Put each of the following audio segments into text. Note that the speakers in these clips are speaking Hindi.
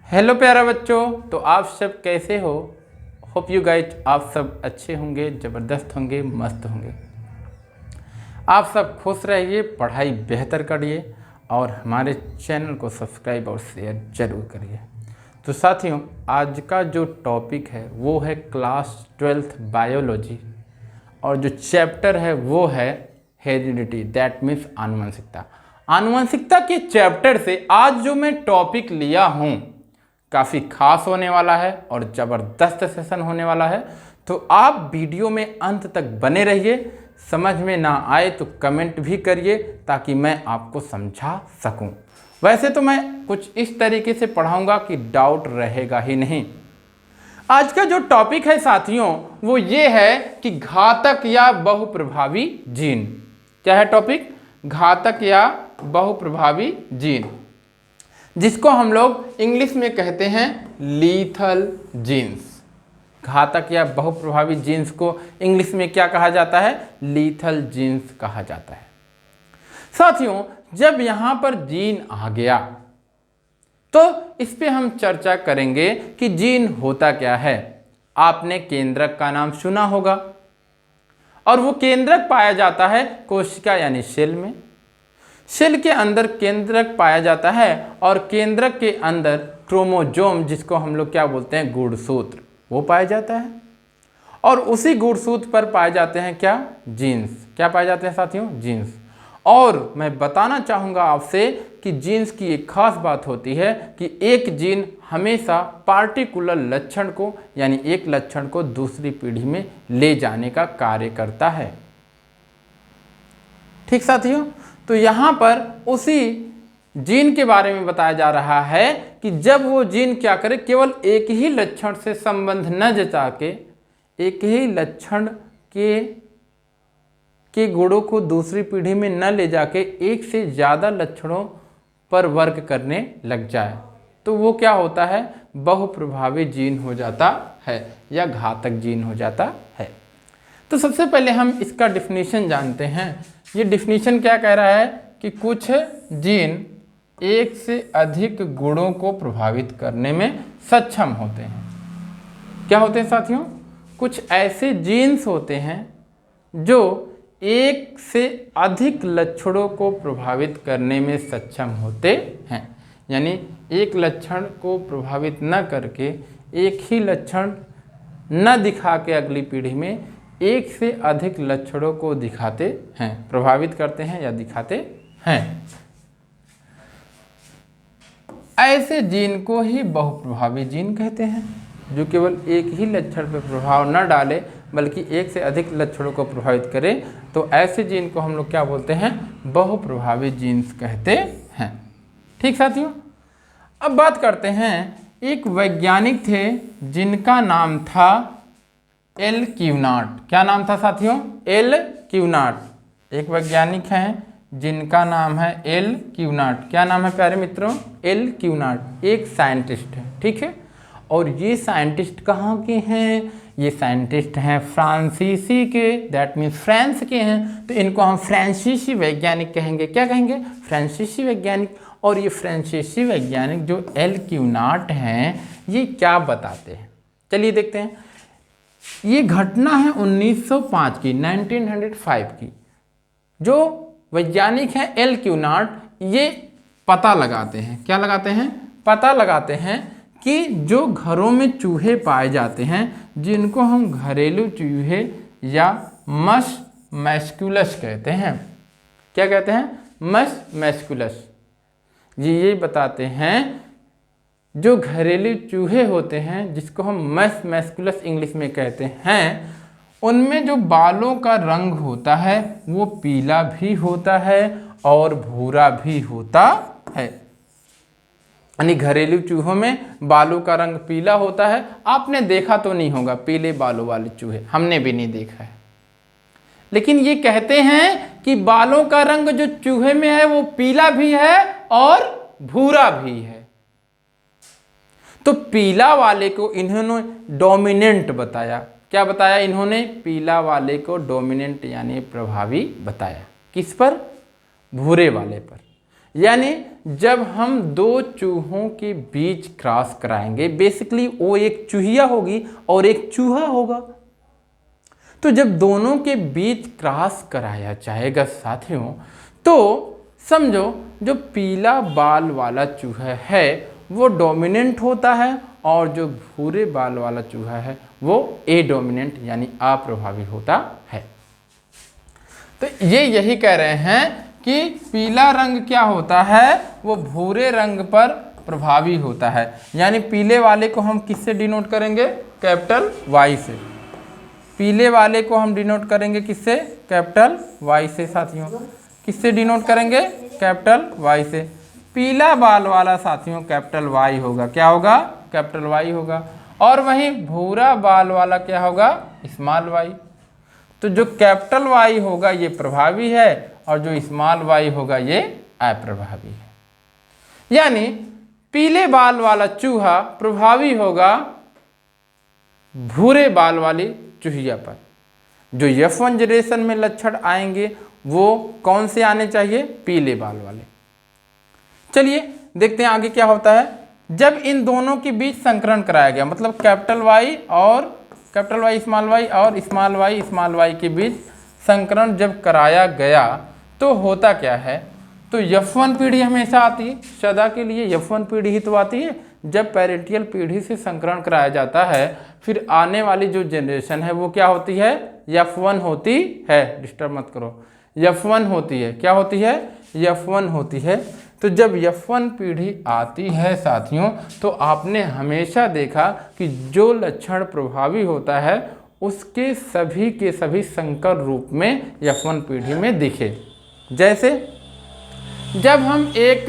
हेलो प्यारा बच्चों, तो आप सब कैसे हो। होप यू गाइज आप सब अच्छे होंगे, ज़बरदस्त होंगे, मस्त होंगे। आप सब खुश रहिए, पढ़ाई बेहतर करिए और हमारे चैनल को सब्सक्राइब और शेयर जरूर करिए। तो साथियों, आज का जो टॉपिक है वो है क्लास 12th बायोलॉजी और जो चैप्टर है वो है हेरिडिटी, दैट मीन्स आनुवंशिकता। आनुवंशिकता के चैप्टर से आज जो मैं टॉपिक लिया हूँ काफ़ी खास होने वाला है और ज़बरदस्त सेशन होने वाला है। तो आप वीडियो में अंत तक बने रहिए। समझ में ना आए तो कमेंट भी करिए ताकि मैं आपको समझा सकूं। वैसे तो मैं कुछ इस तरीके से पढ़ाऊंगा कि डाउट रहेगा ही नहीं। आज का जो टॉपिक है साथियों वो ये है कि घातक या बहुप्रभावी जीन। क्या है टॉपिक? घातक या बहुप्रभावी जीन, जिसको हम लोग इंग्लिश में कहते हैं लीथल जीन्स। घातक या बहुप्रभावी जीन्स को इंग्लिश में क्या कहा जाता है? लीथल जीन्स कहा जाता है। साथियों, जब यहां पर जीन आ गया तो इस पे हम चर्चा करेंगे कि जीन होता क्या है। आपने केंद्रक का नाम सुना होगा और वो केंद्रक पाया जाता है कोशिका यानी सेल में। सेल के अंदर केंद्रक पाया जाता है और केंद्रक के अंदर क्रोमोजोम, जिसको हम लोग क्या बोलते हैं? गुणसूत्र, वो पाया जाता है। और उसी गुणसूत्र पर पाए जाते हैं क्या? जीन्स। क्या पाए जाते हैं साथियों? जीन्स। और मैं बताना चाहूँगा आपसे कि जीन्स की एक खास बात होती है कि एक जीन हमेशा पार्टिकुलर लक्षण को यानी एक लक्षण को दूसरी पीढ़ी में ले जाने का कार्य करता है। ठीक साथियों, तो यहाँ पर उसी जीन के बारे में बताया जा रहा है कि जब वो जीन क्या करे, केवल एक ही लक्षण से संबंध न जता के एक ही लक्षण के गुणों को दूसरी पीढ़ी में न ले जाके एक से ज़्यादा लक्षणों पर वर्क करने लग जाए तो वो क्या होता है? बहुप्रभावी जीन हो जाता है या घातक जीन हो जाता है। तो सबसे पहले हम इसका डिफिनीशन जानते हैं। ये डिफिनीशन क्या कह रहा है कि कुछ जीन एक से अधिक गुणों को प्रभावित करने में सक्षम होते हैं। क्या होते हैं साथियों? कुछ ऐसे जीन्स होते हैं जो एक से अधिक लक्षणों को प्रभावित करने में सक्षम होते हैं। यानी एक लक्षण को प्रभावित न करके एक ही लक्षण न दिखा के अगली पीढ़ी में एक से अधिक लक्षणों को दिखाते हैं, प्रभावित करते हैं या दिखाते हैं। ऐसे जीन को ही बहुप्रभावी जीन कहते हैं, जो केवल एक ही लक्षण पर प्रभाव न डाले बल्कि एक से अधिक लक्षणों को प्रभावित करे। तो ऐसे जीन को हम लोग क्या बोलते हैं? बहुप्रभावी जीन्स कहते हैं। ठीक साथियों, अब बात करते हैं। एक वैज्ञानिक थे जिनका नाम था एल क्यूनार्ट। क्या नाम था साथियों? एल क्यूनार्ट। एक वैज्ञानिक हैं जिनका नाम है एल क्यूनार्ट। क्या नाम है प्यारे मित्रों? एल क्यूनार्ट। एक साइंटिस्ट है, ठीक है। और ये साइंटिस्ट कहाँ के हैं? ये साइंटिस्ट हैं फ्रांसीसी के, दैट मीन्स फ्रांस के हैं। तो इनको हम फ्रांसीसी वैज्ञानिक कहेंगे। क्या कहेंगे? फ्रांसीसी वैज्ञानिक। और ये फ्रांसीसी वैज्ञानिक जो एल क्यूनार्ट हैं, ये क्या बताते हैं? चलिए देखते हैं। ये घटना है 1905 की, 1905 की। जो वैज्ञानिक हैं एल क्यूनार्ट, ये पता लगाते हैं। क्या लगाते हैं? पता लगाते हैं कि जो घरों में चूहे पाए जाते हैं, जिनको हम घरेलू चूहे या मस मैस्कुलस कहते हैं। क्या कहते हैं? मस मैस्कुलस। ये बताते हैं जो घरेलू चूहे होते हैं, जिसको हम मस मैस्कुलस इंग्लिश में कहते हैं, उनमें जो बालों का रंग होता है वो पीला भी होता है और भूरा भी होता है। यानी घरेलू चूहों में बालों का रंग पीला होता है। आपने देखा तो नहीं होगा पीले बालों वाले चूहे, हमने भी नहीं देखा है। लेकिन ये कहते हैं कि बालों का रंग जो चूहे में है वो पीला भी है और भूरा भी है। तो पीला वाले को इन्होंने डोमिनेंट बताया। क्या बताया इन्होंने? पीला वाले को डोमिनेंट यानी प्रभावी बताया। किस पर? भूरे वाले पर। यानी जब हम दो चूहों के बीच क्रॉस कराएंगे, बेसिकली वो एक चूहिया होगी और एक चूहा होगा। तो जब दोनों के बीच क्रॉस कराया जाएगा साथियों, तो समझो जो पीला बाल वाला चूहा है वो डोमिनेंट होता है और जो भूरे बाल वाला चूहा है वो ए डोमिनेंट यानी अप्रभावी होता है। तो ये यही कह रहे हैं कि पीला रंग क्या होता है, वो भूरे रंग पर प्रभावी होता है। यानी पीले वाले को हम किससे डिनोट करेंगे, कैपिटल वाई से। पीले वाले को हम डिनोट करेंगे किससे, कैपिटल वाई से साथियों। किससे डिनोट करेंगे, कैपिटल वाई से। पीला बाल वाला साथियों कैपिटल वाई होगा, क्या होगा, कैपिटल वाई होगा। और वहीं भूरा बाल वाला क्या होगा, स्मॉल वाई। तो जो कैपिटल वाई होगा ये प्रभावी है और जो स्मॉल वाई होगा ये अप्रभावी है। यानी पीले बाल वाला चूहा प्रभावी होगा भूरे बाल वाली चूहिया पर। जो F1 जनरेशन में लक्षण आएंगे वो कौन से आने चाहिए, पीले बाल वाले। चलिए देखते हैं आगे क्या होता है। जब इन दोनों के बीच संकरण कराया गया, मतलब कैपिटल वाई स्मॉल वाई और स्मॉल वाई के बीच संकरण जब कराया गया तो होता क्या है, तो F1 पीढ़ी हमेशा आती है, सदा के लिए F1 पीढ़ी ही तो आती है। जब पेरेंटियल पीढ़ी से संकरण कराया जाता है फिर आने वाली जो जनरेशन है वो क्या होती है, F1 होती है। डिस्टर्ब मत करो, F1 होती है। क्या होती है, F1 होती है। तो जब F1 पीढ़ी आती है साथियों, तो आपने हमेशा देखा कि जो लक्षण प्रभावी होता है उसके सभी के सभी संकर रूप में F1 पीढ़ी में दिखे। जैसे जब हम एक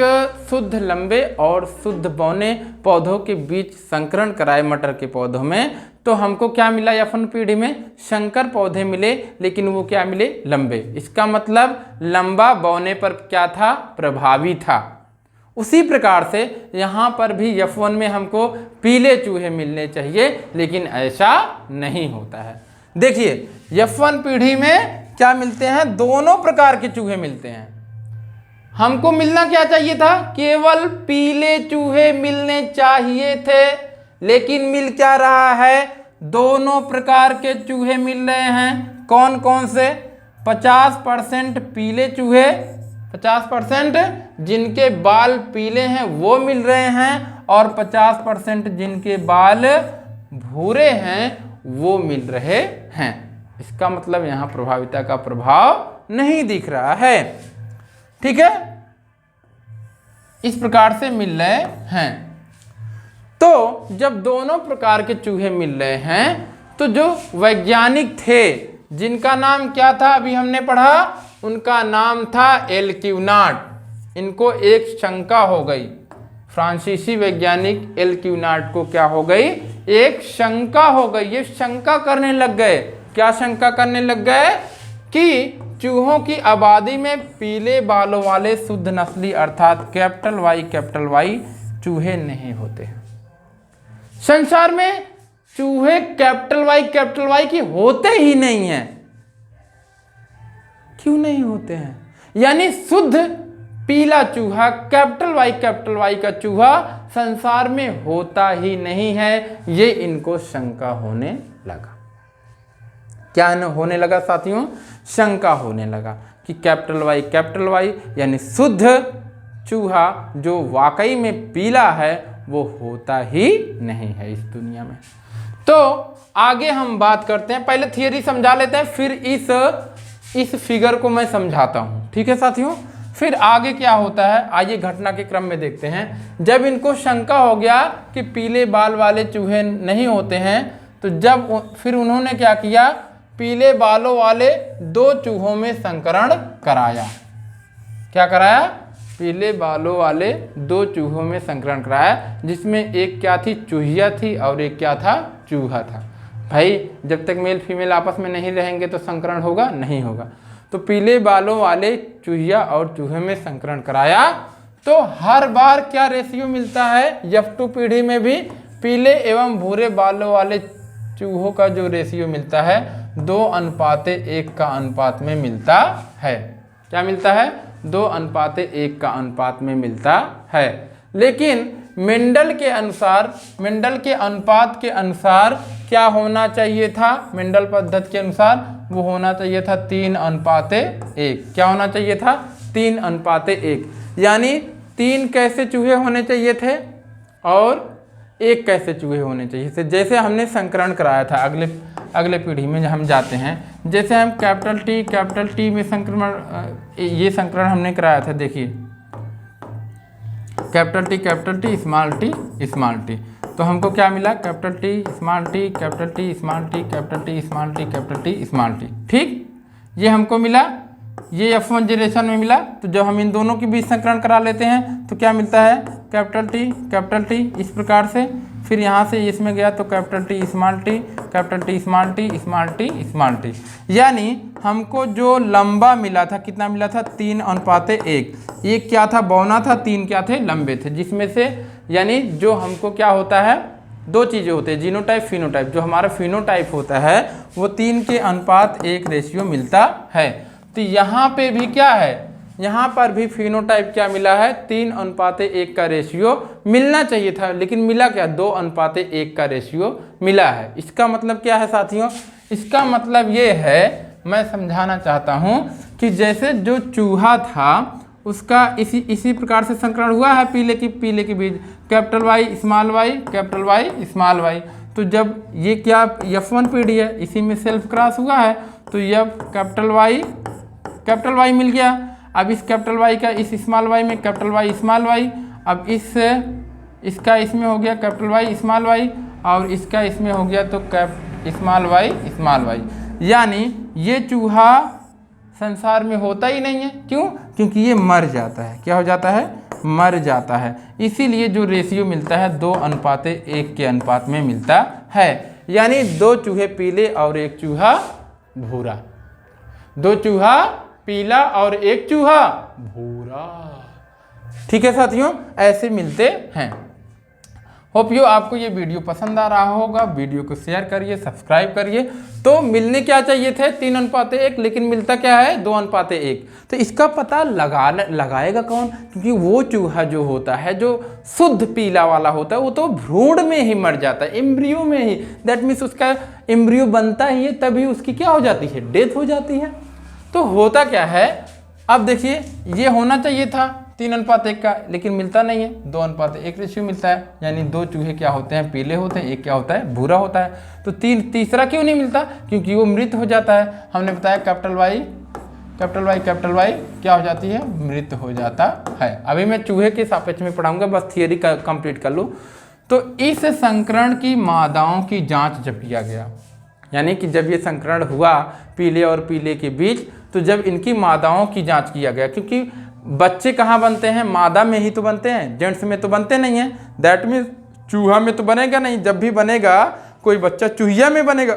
शुद्ध लंबे और शुद्ध बौने पौधों के बीच संकरण कराए मटर के पौधों में, तो हमको क्या मिला, F1 पीढ़ी में संकर पौधे मिले, लेकिन वो क्या मिले, लंबे। इसका मतलब लंबा बौने पर क्या था, प्रभावी था। उसी प्रकार से यहाँ पर भी F1 में हमको पीले चूहे मिलने चाहिए, लेकिन ऐसा नहीं होता है। देखिए F1 पीढ़ी में क्या मिलते हैं, दोनों प्रकार के चूहे मिलते हैं। हमको मिलना क्या चाहिए था, केवल पीले चूहे मिलने चाहिए थे, लेकिन मिल क्या रहा है, दोनों प्रकार के चूहे मिल रहे हैं। कौन कौन से, 50% पीले चूहे, 50% जिनके बाल पीले हैं वो मिल रहे हैं, और 50% जिनके बाल भूरे हैं वो मिल रहे हैं। इसका मतलब यहाँ प्रभाविता का प्रभाव नहीं दिख रहा है। ठीक है, इस प्रकार से मिल रहे हैं। तो जब दोनों प्रकार के चूहे मिल रहे हैं, तो जो वैज्ञानिक थे जिनका नाम क्या था, अभी हमने पढ़ा, उनका नाम था एलक्यूनार्ड। इनको एक शंका हो गई, फ्रांसीसी वैज्ञानिक एलक्यूनार्ड को क्या हो गई, एक शंका हो गई। ये शंका करने लग गए, क्या शंका करने लग गए, कि चूहों की आबादी में पीले बालों वाले शुद्ध नस्ली अर्थात कैपिटल वाई चूहे नहीं होते हैं। संसार में चूहे कैपिटल वाई की होते ही नहीं हैं। क्यों नहीं होते हैं, यानी शुद्ध पीला चूहा कैपिटल वाई का चूहा संसार में होता ही नहीं है। ये इनको शंका होने लगा। क्या होने लगा साथियों, शंका होने लगा कि कैपिटल वाई यानी शुद्ध चूहा जो वाकई में पीला है वो होता ही नहीं है इस दुनिया में। तो आगे हम बात करते हैं, पहले थियरी समझा लेते हैं, फिर इस फिगर को मैं समझाता हूँ। ठीक है साथियों, फिर आगे क्या होता है आइए घटना के क्रम में देखते हैं। जब इनको शंका हो गया कि पीले बाल वाले चूहे नहीं होते हैं, तो फिर उन्होंने क्या किया, पीले बालों वाले दो चूहों में संकरण कराया। क्या कराया, पीले बालों वाले दो चूहों में संकरण कराया, जिसमें एक क्या थी, चूहिया थी, और एक क्या था, चूहा था। भाई जब तक मेल फीमेल आपस में नहीं रहेंगे तो संकरण होगा, नहीं होगा। तो पीले बालों वाले चूहिया और चूहे में संकरण कराया, तो हर बार क्या रेशियो मिलता है, F2 पीढ़ी में भी पीले एवं भूरे बालों वाले चूहों का जो रेशियो मिलता है 2:1 का अनुपात में मिलता है। क्या मिलता है, 2:1 का अनुपात में मिलता है। लेकिन मेंडल के अनुपात के अनुसार क्या होना चाहिए था? मेंडल पद्धति के अनुसार वो होना चाहिए था 3:1। क्या होना चाहिए था? 3:1। यानी 3 कैसे चूहे होने चाहिए थे और 1 कैसे चूहे होने चाहिए थे। जैसे हमने संकरण कराया था, अगले पीढ़ी में हम जाते हैं, जैसे हम कैपिटल टी में संक्रमण, ये संकरण हमने कराया था। देखिए कैपिटल टी स्मॉल टी, तो हमको क्या मिला? Capital T small T, capital T small T, capital T small T, capital T small T. ठीक, ये हमको मिला, ये F1 जनरेशन में मिला। तो जब हम इन दोनों के बीच संकरण करा लेते हैं तो क्या मिलता है? कैपिटल टी इस प्रकार से। फिर यहाँ से इसमें गया तो capital T small T, capital T small T, small T small T. यानी हमको जो लंबा मिला था, कितना मिला था? 3:1। एक क्या था? बौना था, 3 क्या थे? लंबे थे। जिसमें से यानी जो हमको क्या होता है, 2 चीज़ें होती है, जीनोटाइप फिनोटाइप। जो हमारा फिनोटाइप होता है वो 3:1 रेशियो मिलता है। तो यहाँ पे भी क्या है? यहाँ पर भी फिनोटाइप क्या मिला है? 3:1 का रेशियो मिलना चाहिए था, लेकिन मिला क्या? 2:1 का रेशियो मिला है। इसका मतलब क्या है साथियों? इसका मतलब ये है, मैं समझाना चाहता हूँ कि जैसे जो चूहा था उसका इसी प्रकार से संकरण हुआ है पीले के बीज, कैपिटल वाई स्मॉल वाई। तो जब ये क्या F1 पीढ़ी है, इसी में सेल्फ क्रॉस हुआ है, तो F कैपिटल वाई मिल गया। अब इस कैपिटल वाई का इस स्मॉल वाई में कैपिटल वाई स्मॉल वाई, अब इसका इसमें हो गया कैपिटल वाई स्मॉल वाई, और इसका इसमें हो गया तो स्मॉल वाई। यानी ये चूहा संसार में होता ही नहीं है। क्यों? क्योंकि ये मर जाता है। क्या हो जाता है? मर जाता है। इसीलिए जो रेशियो मिलता है 2:1 के अनुपात में मिलता है। यानी 2 चूहे पीले और 1 चूहा भूरा, 2 चूहा पीला और 1 चूहा भूरा। ठीक है साथियों, ऐसे मिलते हैं। होप यू आपको ये वीडियो पसंद आ रहा होगा। वीडियो को शेयर करिए, सब्सक्राइब करिए। तो मिलने क्या चाहिए थे? 3:1, लेकिन मिलता क्या है? 2:1। तो इसका पता लगाएगा कौन? क्योंकि वो चूहा जो होता है, जो शुद्ध पीला वाला होता है, वो तो भ्रूण में ही मर जाता है, एम्ब्रियो में ही। दैट मीन्स उसका एम्ब्रियो बनता ही है, तभी उसकी क्या हो जाती है? डेथ हो जाती है। तो होता क्या है? अब देखिए, ये होना चाहिए था 3:1 का, लेकिन मिलता नहीं है। 2:1 रेशियो मिलता है। यानी 2 चूहे क्या होते हैं? पीले होते हैं, 1 क्या होता है? भूरा होता है। तो तीसरा क्यों नहीं मिलता? क्योंकि वो मृत हो जाता है। हमने बताया कैपिटल वाई क्या हो जाती है? मृत हो जाता है। अभी मैं चूहे के सापेक्ष में पढ़ाऊंगा, बस थियरी का कंप्लीट कर लूँ। तो इस संकरण की मादाओं की जाँच जब किया गया, यानी कि जब ये संकरण हुआ पीले और पीले के बीच, तो जब इनकी मादाओं की जांच किया गया, क्योंकि बच्चे कहाँ बनते हैं? मादा में ही तो बनते हैं, जेंट्स में तो बनते नहीं हैं। दैट मीन्स चूहा में तो बनेगा नहीं। जब भी बनेगा कोई बच्चा, चूहिया में बनेगा।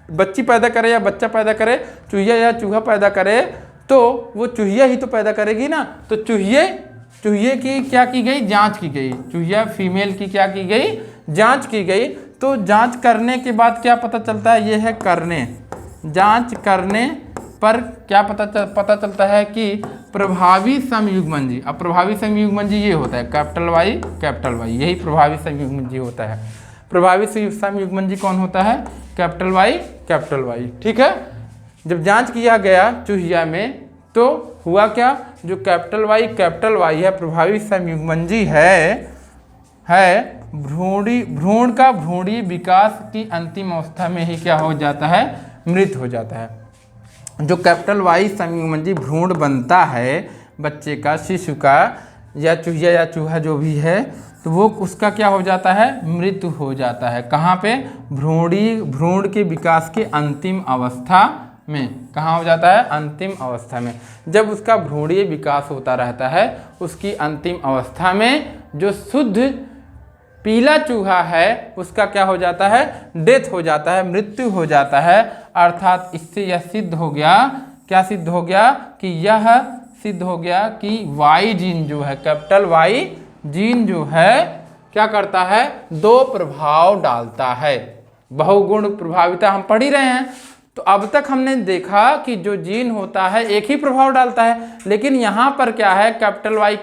बच्ची पैदा करे या बच्चा पैदा करे, चूहिया या चूहा पैदा करे, तो वो चूहिया ही तो पैदा करेगी ना। तो चूहिए की क्या की गई? जाँच की गई। चूहिया फीमेल की क्या की गई? जाँच की गई। तो जांच करने के बाद क्या पता चलता है? ये है करने। जांच करने पर क्या पता चलता है कि प्रभावी समयुग्मनजी। अब प्रभावी समयुग्मनजी ये होता है कैपिटल वाई, यही प्रभावी समयुग्मनजी होता है। प्रभावी समयुग्मनजी कौन होता है? Capital Y. ठीक है। जब जांच किया गया चूहिया में, तो हुआ क्या? जो कैपिटल वाई है, प्रभावी समयुग्मनजी है भ्रूण का भ्रूणीय विकास की अंतिम अवस्था में ही क्या हो जाता है? मृत हो जाता है। जो कैपिटल वाई समयुग्मनजी भ्रूण बनता है बच्चे का, शिशु का, या चूहिया या चूहा जो भी है, तो वो उसका क्या हो जाता है? मृत्यु हो जाता है। कहाँ पे? भ्रूण के विकास के अंतिम अवस्था में। कहाँ हो जाता है? अंतिम अवस्था में। जब उसका भ्रूणीय विकास होता रहता है, उसकी अंतिम अवस्था में जो शुद्ध पीला चूहा है उसका क्या हो जाता है? डेथ हो जाता है, मृत्यु हो जाता है। अर्थात इससे यह सिद्ध हो गया, क्या सिद्ध हो गया? कि यह सिद्ध हो गया कि वाई जीन जो है, कैपिटल वाई जीन जो है, क्या करता है? 2 प्रभाव डालता है। बहुगुण प्रभाविता हम पढ़ ही रहे हैं। तो अब तक हमने देखा कि जो जीन होता है एक ही प्रभाव डालता है, लेकिन यहाँ पर क्या है, कैपिटल वाई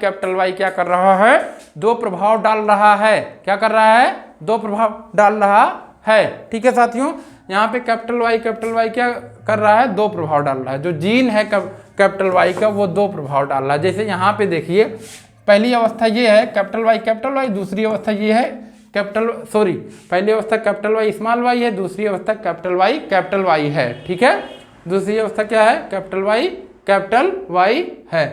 क्या कर रहा है, दो प्रभाव डाल रहा है। क्या कर रहा है, दो प्रभाव डाल रहा है। ठीक है साथियों, यहाँ पे कैपिटल वाई क्या कर रहा है, दो प्रभाव डाल रहा है। जो जीन है कैपिटल वाई का वो दो प्रभाव डाल रहा है। जैसे यहाँ पे देखिए, पहली अवस्था ये है कैपिटल वाई, दूसरी अवस्था ये है पहली अवस्था कैपिटल वाई स्मॉल वाई है, दूसरी अवस्था कैपिटल वाई है। ठीक है, दूसरी अवस्था क्या है, कैपिटल वाई है।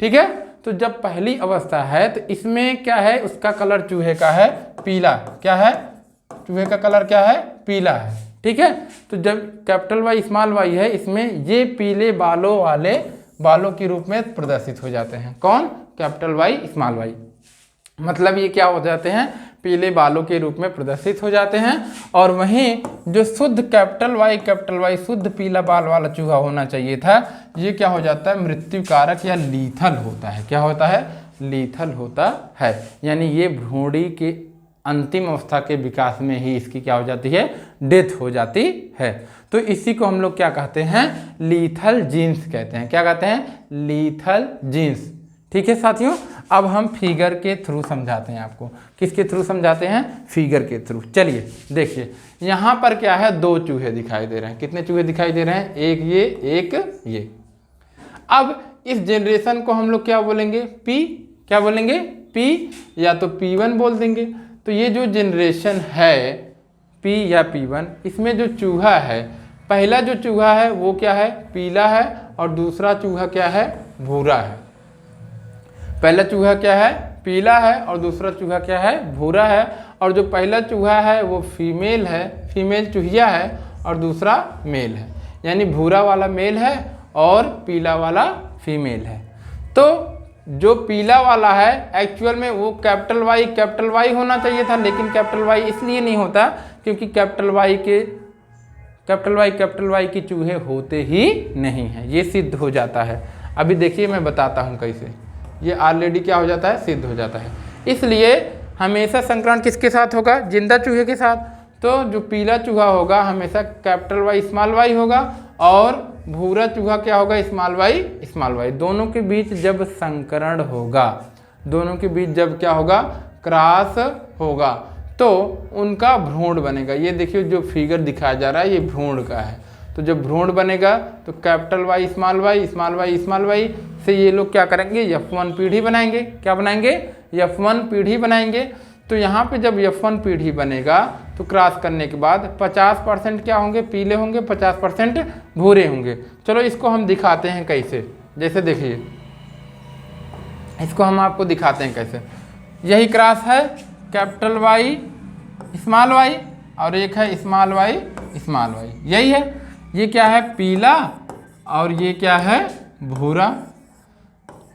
ठीक है, तो जब पहली अवस्था है तो इसमें क्या है, उसका कलर चूहे का है पीला। क्या है, चूहे का कलर क्या है, पीला है। ठीक है, तो जब कैपिटल वाई स्मॉल वाई है, इसमें ये पीले बालों वाले बालों के रूप में प्रदर्शित हो जाते हैं। कौन, कैपिटल वाई स्मॉल वाई, मतलब ये क्या हो जाते हैं, पीले बालों के रूप में प्रदर्शित हो जाते हैं। और वहीं जो शुद्ध कैपिटल वाई शुद्ध पीला बाल वाला चूहा होना चाहिए था, ये क्या हो जाता है, मृत्यु कारक या लीथल होता है। क्या होता है, लीथल होता है। यानी ये भ्रूणी के अंतिम अवस्था के विकास में ही इसकी क्या हो जाती है, डेथ हो जाती है। तो इसी को हम लोग क्या कहते हैं, लीथल जीन्स कहते हैं। क्या कहते हैं, लीथल जीन्स। ठीक है साथियों, अब हम फिगर के थ्रू समझाते हैं आपको। किसके थ्रू समझाते हैं, फिगर के थ्रू। चलिए देखिए, यहाँ पर क्या है, दो चूहे दिखाई दे रहे हैं। कितने चूहे दिखाई दे रहे हैं, एक ये एक ये। अब इस जनरेशन को हम लोग क्या बोलेंगे, पी। क्या बोलेंगे, पी, या तो P1 बोल देंगे। तो ये जो जनरेशन है P या P1, इसमें जो चूहा है, पहला जो चूहा है वो क्या है, पीला है, और दूसरा चूहा क्या है, भूरा है। पहला चूहा क्या है, पीला है, और दूसरा चूहा क्या है, भूरा है। और जो पहला चूहा है वो फीमेल है, फीमेल चूहिया है, और दूसरा मेल है। यानी भूरा वाला मेल है और पीला वाला फीमेल है। तो जो पीला वाला है एक्चुअल में वो कैपिटल वाई होना चाहिए था, लेकिन कैपिटल वाई इसलिए नहीं होता क्योंकि कैपिटल वाई के चूहे होते ही नहीं हैं। ये सिद्ध हो जाता है। अभी देखिए मैं बताता हूँ कैसे। ये ऑलरेडी क्या हो जाता है, सिद्ध हो जाता है। इसलिए हमेशा संकरण किसके साथ होगा, जिंदा चूहे के साथ। तो जो पीला चूहा होगा हमेशा कैपिटल वाई स्मॉल वाई होगा, और भूरा चूहा क्या होगा, स्मॉल वाई। दोनों के बीच जब संकरण होगा, दोनों के बीच जब क्या होगा, क्रॉस होगा, तो उनका भ्रूण बनेगा। ये देखिए जो फिगर दिखाया जा रहा है ये भ्रूण का है। तो जब भ्रूण बनेगा तो कैपिटल वाई स्मॉल वाई से ये लोग क्या करेंगे, F1 पीढ़ी बनाएंगे। क्या बनाएंगे, F1 पीढ़ी बनाएंगे। तो यहाँ पे जब F1 पीढ़ी बनेगा तो क्रॉस करने के बाद 50% क्या होंगे, पीले होंगे, 50% भूरे होंगे। चलो इसको हम दिखाते हैं कैसे। जैसे देखिए, इसको हम आपको दिखाते हैं कैसे। यही क्रॉस है, कैपिटल वाई स्मॉल वाई, और एक है स्मॉल वाई। यही है। ये क्या है, पीला, और ये क्या है, भूरा,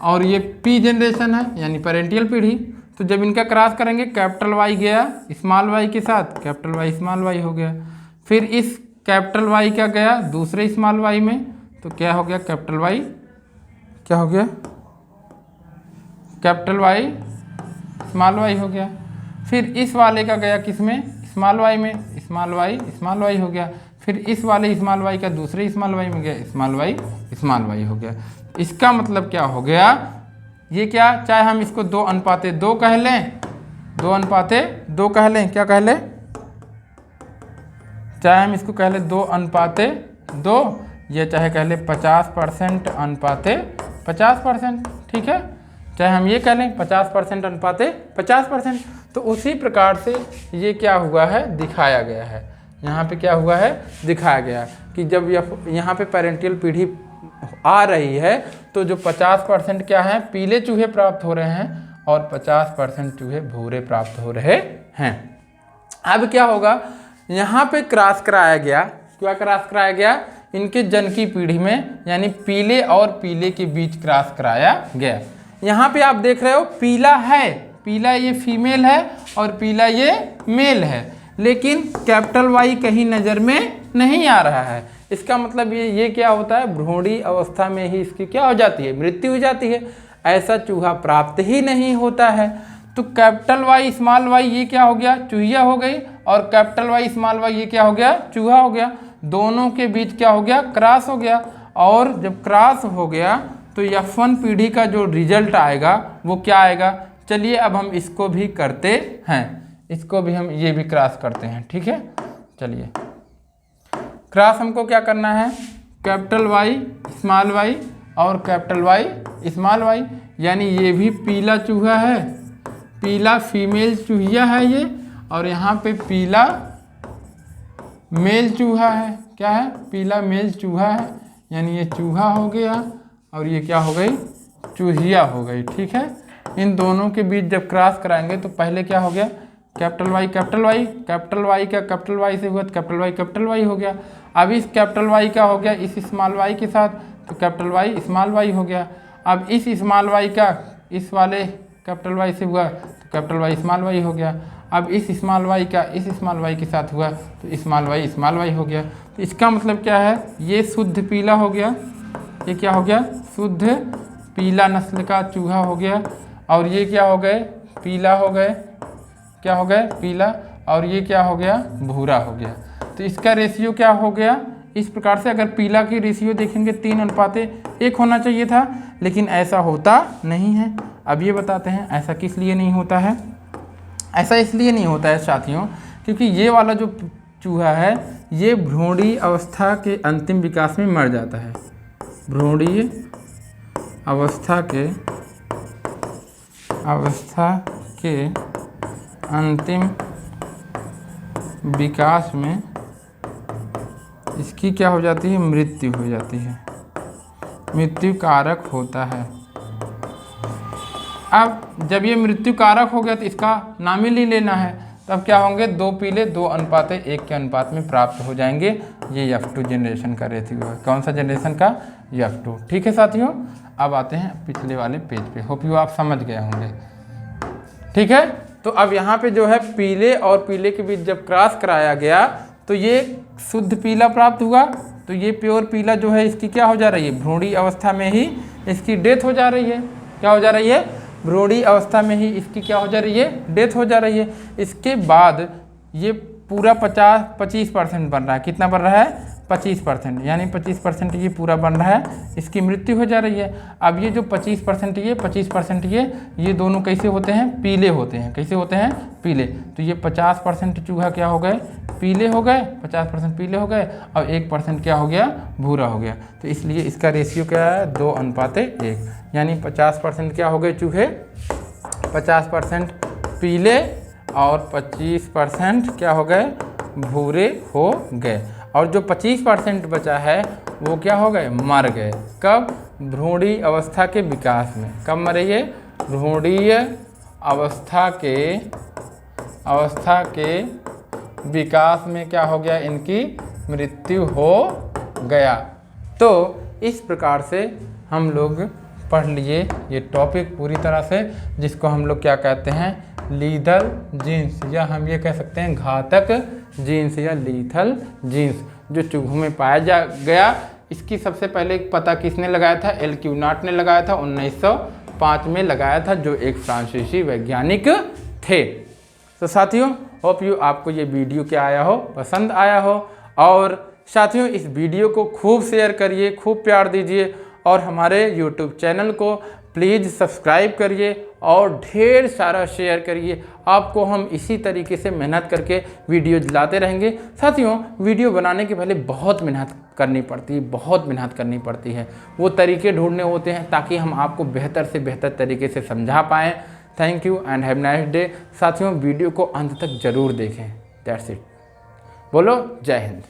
और ये P जनरेशन है यानी पेरेंटियल पीढ़ी। तो जब इनका क्रॉस करेंगे, कैपिटल वाई गया स्मॉल वाई के साथ, कैपिटल वाई स्मॉल वाई हो गया। फिर इस कैपिटल वाई क्या गया दूसरे स्मॉल वाई में, तो क्या हो गया, कैपिटल वाई क्या हो गया, कैपिटल वाई स्मॉल वाई हो गया। फिर इस वाले का गया किसमें, स्मॉल वाई में, स्मॉल वाई हो गया। फिर इस वाले स्मॉल वाई का दूसरे स्मॉल वाई में गया, स्मॉल वाई हो गया। इसका मतलब क्या हो गया, ये क्या, चाहे हम इसको 2:2 कह लें, 2:2 कह लें, क्या कह लें, चाहे हम इसको कह लें 2:2, ये चाहे कह लें 50% अनुपाते 50%। ठीक है, चाहे हम ये कह लें 50% अनुपाते 50%। तो उसी प्रकार से ये क्या हुआ है, दिखाया गया है। यहाँ पे क्या हुआ है, दिखाया गया कि जब यहाँ पे पेरेंटियल पीढ़ी आ रही है तो जो 50% क्या है, पीले चूहे प्राप्त हो रहे हैं, और 50% चूहे भूरे प्राप्त हो रहे हैं। अब क्या होगा, यहाँ पे क्रॉस कराया गया। क्या क्रॉस कराया गया, इनके जनकी पीढ़ी में, यानी पीले और पीले के बीच क्रॉस कराया गया। यहाँ पे आप देख रहे हो पीला है, पीला ये फीमेल है और पीला ये मेल है, लेकिन कैपिटल वाई कहीं नज़र में नहीं आ रहा है। इसका मतलब ये क्या होता है, भ्रूणी अवस्था में ही इसकी क्या हो जाती है, मृत्यु हो जाती है। ऐसा चूहा प्राप्त ही नहीं होता है। तो कैपिटल वाई स्मॉल वाई ये क्या हो गया, चूहिया हो गई, और कैपिटल वाई स्मॉल वाई ये क्या हो गया, चूहा हो गया। दोनों के बीच क्या हो गया, क्रॉस हो गया। और जब क्रॉस हो गया तो F1 पीढ़ी का जो रिजल्ट आएगा वो क्या आएगा। चलिए अब हम इसको भी करते हैं, इसको भी हम ये भी क्रॉस करते हैं, ठीक है। चलिए क्रॉस हमको क्या करना है, कैपिटल Y स्मॉल y और कैपिटल Y स्मॉल y, यानी ये भी पीला चूहा है, पीला फीमेल चूहिया है ये, और यहाँ पे पीला मेल चूहा है। क्या है, पीला मेल चूहा है, यानी ये चूहा हो गया और ये क्या हो गई, चूहिया हो गई, ठीक है। इन दोनों के बीच जब क्रॉस कराएंगे तो पहले क्या हो गया, capital Y capital Y, capital Y का कैपिटल Y से हुआ तो कैपिटल Y हो गया। अब इस कैपिटल Y का हो गया इस स्मॉल y के साथ तो कैपिटल Y स्मॉल y हो गया। अब इस स्मॉल y का इस वाले कैपिटल Y से हुआ तो कैपिटल Y स्मॉल y हो गया। अब इस स्मॉल y का इस स्मॉल y के साथ हुआ तो स्मॉल y हो गया। तो इसका मतलब क्या है, ये शुद्ध पीला हो गया, ये क्या हो गया, शुद्ध पीला नस्ल का चूहा हो गया। और ये क्या हो गए, पीला हो गए, क्या हो गए, पीला, और ये क्या हो गया, भूरा हो गया। तो इसका रेशियो क्या हो गया, इस प्रकार से। अगर पीला की रेशियो देखेंगे 3:1 होना चाहिए था, लेकिन ऐसा होता नहीं है। अब ये बताते हैं ऐसा किस लिए नहीं होता है। ऐसा इसलिए नहीं होता है साथियों, क्योंकि ये वाला जो चूहा है ये भ्रूणीय अवस्था के अंतिम विकास में मर जाता है। भ्रूणीय अवस्था के अंतिम विकास में इसकी क्या हो जाती है, मृत्यु हो जाती है, मृत्यु कारक होता है। अब जब ये मृत्यु कारक हो गया तो इसका नाम ही नहीं लेना है, तब क्या होंगे, 2 पीले 2:1 के अनुपात में प्राप्त हो जाएंगे। ये F2 जनरेशन का रेशियो है। कौन सा जनरेशन का, F2, ठीक है साथियों। अब आते हैं पिछले वाले पेज पे, होप यू आप समझ गए होंगे, ठीक है। तो अब यहाँ पे जो है पीले और पीले के बीच जब क्रॉस कराया गया तो ये शुद्ध पीला प्राप्त हुआ। तो ये प्योर पीला जो है इसकी क्या हो जा रही है, भ्रूणीय अवस्था में ही इसकी डेथ हो जा रही है। क्या हो जा रही है, भ्रूणीय अवस्था में ही इसकी क्या हो जा रही है, डेथ हो जा रही है। इसके बाद ये पूरा 25% बन रहा है। कितना बन रहा है, 25%, यानी 25% ये पूरा बन रहा है, इसकी मृत्यु हो जा रही है। अब ये जो 25% ये 25% ये दोनों कैसे होते हैं, पीले होते हैं। कैसे होते हैं, पीले। तो ये 50% चूहा क्या हो गए, पीले हो गए, 50% पीले हो गए, और 1% क्या हो गया, भूरा हो गया। तो इसलिए इसका रेशियो क्या है, 2:1, यानी 50% क्या हो गए चूहे, 50% पीले और 25% क्या हो गए, भूरे हो गए। और जो 25% बचा है वो क्या हो गए, मर गए। कब, भ्रूणीय अवस्था के विकास में। कब मरे ये, भ्रूणीय अवस्था के विकास में क्या हो गया, इनकी मृत्यु हो गया। तो इस प्रकार से हम लोग पढ़ लिए ये टॉपिक पूरी तरह से, जिसको हम लोग क्या कहते हैं, लीथल जीन्स, या हम ये कह सकते हैं घातक जीन्स या लीथल जीन्स, जो चूहों में पाया गया। इसकी सबसे पहले पता किसने लगाया था, L. क्यूनार्ट ने लगाया था, 1905 में लगाया था, जो एक फ्रांसीसी वैज्ञानिक थे। तो साथियों, होप यू आपको ये वीडियो क्या आया हो, पसंद आया हो। और साथियों इस वीडियो को खूब शेयर करिए, खूब प्यार दीजिए, और हमारे YouTube चैनल को प्लीज़ सब्सक्राइब करिए और ढेर सारा शेयर करिए। आपको हम इसी तरीके से मेहनत करके वीडियो लाते रहेंगे। साथियों, वीडियो बनाने के पहले बहुत मेहनत करनी पड़ती है, वो तरीके ढूंढने होते हैं ताकि हम आपको बेहतर से बेहतर तरीके से समझा पाएँ। Thank you and have nice day. साथियों, वीडियो को अंत तक ज़रूर देखें। That's it. बोलो जय हिंद।